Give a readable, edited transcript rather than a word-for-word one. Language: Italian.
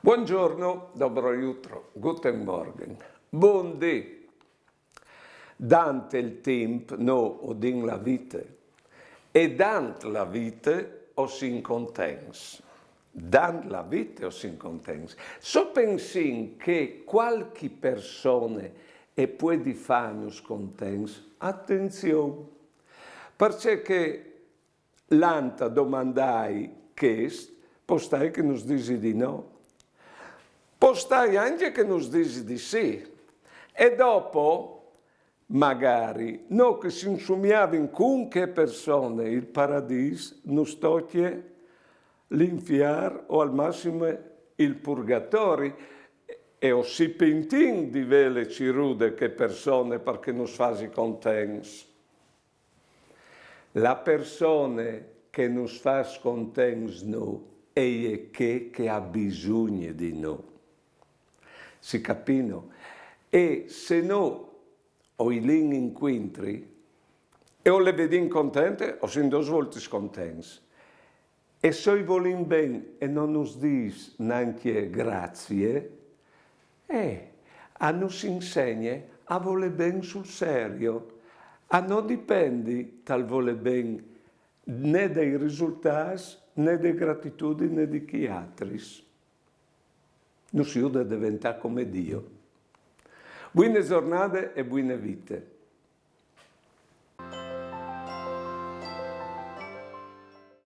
Buongiorno, dobro jutro, guten Morgen. Buondì. Dant il temp no odin la vite, e dant la vite o sin contents. Dant la vite o sin contents. So pensin che qualche persone e può di fanus contents, attenzione, perché l'anta domandai che postai che nos disi di no. Postai anche che nos disi di sì. E dopo, magari, no che si insumiava in cunche persone il paradis, nos tocchie l'infiar o al massimo il purgatori. E o si pentin di vele cirude che persone perché nos fasi contents. La persona che nos fas contents no, è che ha bisogno di no. Si capino? E se no, o i lin inquintri, e o le vedin contente, o sin dos volti contents. E se i volin ben e non nos dis neanche grazie, a nos insegna a voler ben sul serio, a non dipendi tal voler ben né dai risultati, né di gratitudine né di chi altri. Non si usa diventare come Dio. Buone giornate e buone vite.